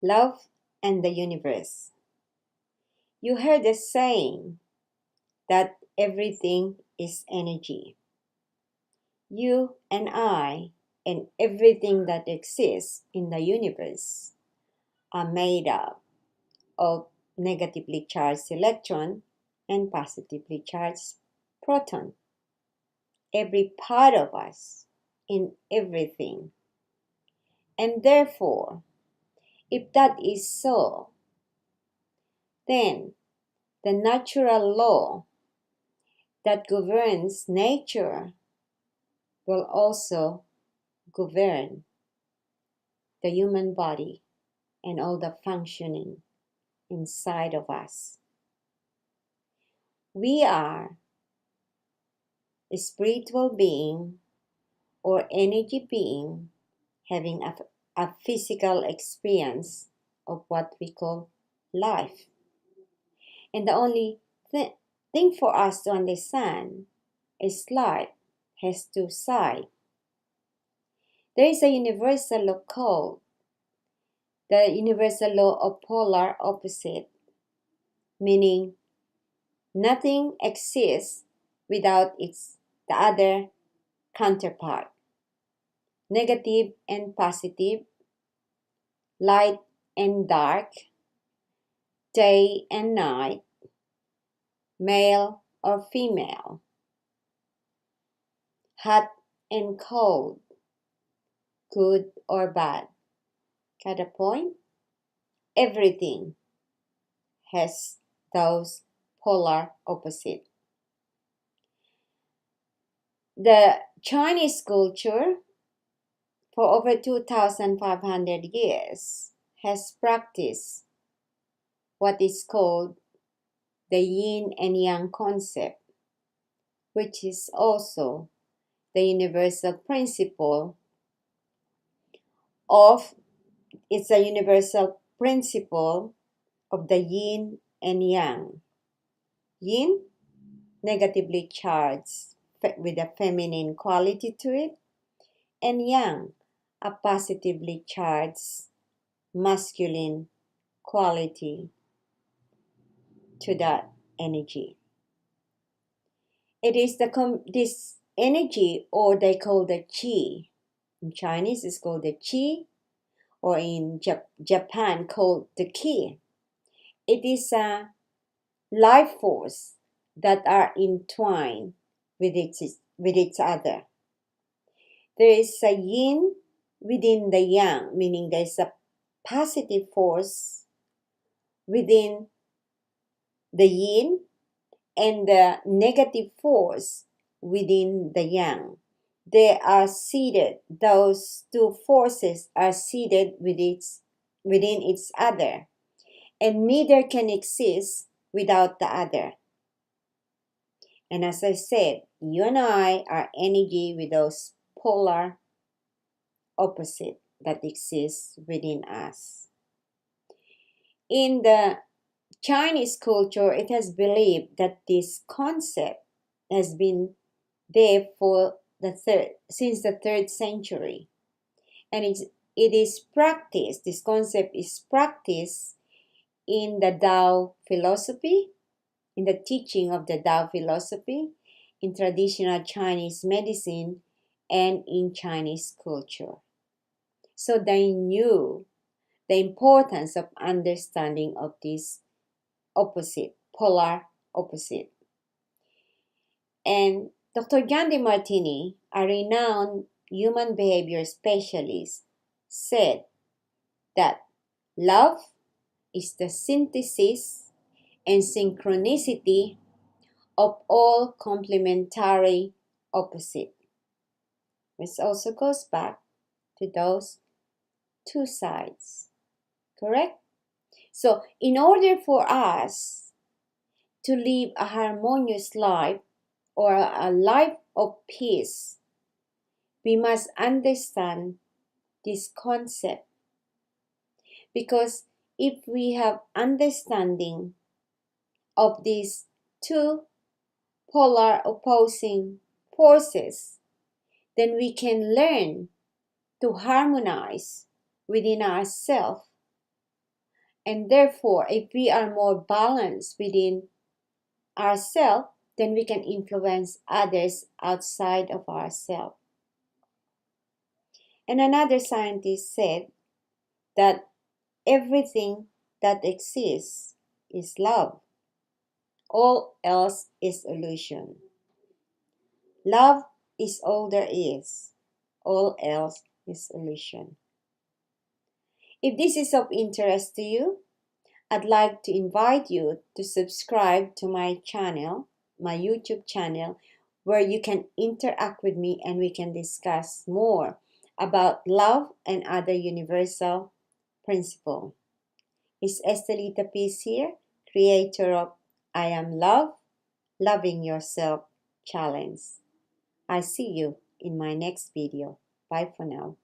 love, and the universe. You heard the saying that everything is energy. You and I and everything that exists in the universe are made up of negatively charged electron and positively charged proton. Every part of us in everything. And therefore, if that is so, then the natural law that governs nature will also govern the human body and all the functioning inside of us. We are a spiritual being or energy being having a physical experience of what we call life. And the only thing for us to understand is life has two sides. There is a universal law called the universal law of polar opposite, meaning nothing exists without the other counterpart. Negative and positive, light and dark, day and night, male or female, hot and cold, good or bad. Got a point? Everything has those polar opposite. The Chinese culture for over 2,500 years has practiced what is called the yin and yang concept, which is also the universal principle of it's a universal principle of the yin and yang. Yin, negatively charged with a feminine quality to it, and yang, a positively charged masculine quality to that energy. It is this energy, or they call the qi. In Chinese, it's called the qi, or in Japan, called the ki. It is a life force that are entwined with each other. There is a yin within the yang, meaning there's a positive force within the yin and the negative force within the yang. They are seated, those two forces are seated within each other, and neither can exist without the other. And as I said, you and I are energy with those polar opposite that exists within us. In the Chinese culture, it has believed that this concept has been there since the 3rd century. And it is practiced, this concept is practiced in the Tao philosophy, in the teaching of the Tao philosophy, in traditional Chinese medicine, and in Chinese culture. So they knew the importance of understanding of this opposite, polar opposite. And Dr. Gandhi Martini, a renowned human behavior specialist, said that love is the synthesis and synchronicity of all complementary opposites. Which also goes back to those two sides. Correct? So, in order for us to live a harmonious life or a life of peace, we must understand this concept. Because if we have understanding of these two polar opposing forces, then we can learn to harmonize within ourselves And therefore, if we are more balanced within ourselves, then we can influence others outside of ourselves. And another scientist said that everything that exists is love. All else is illusion. Love is all there is. All else is illusion. If this is of interest to you, I'd like to invite you to subscribe to my channel, my YouTube channel, where you can interact with me and we can discuss more about love and other universal principles. It's Estelita Peace here, creator of I Am Love, Loving Yourself Challenge. I see you in my next video. Bye for now.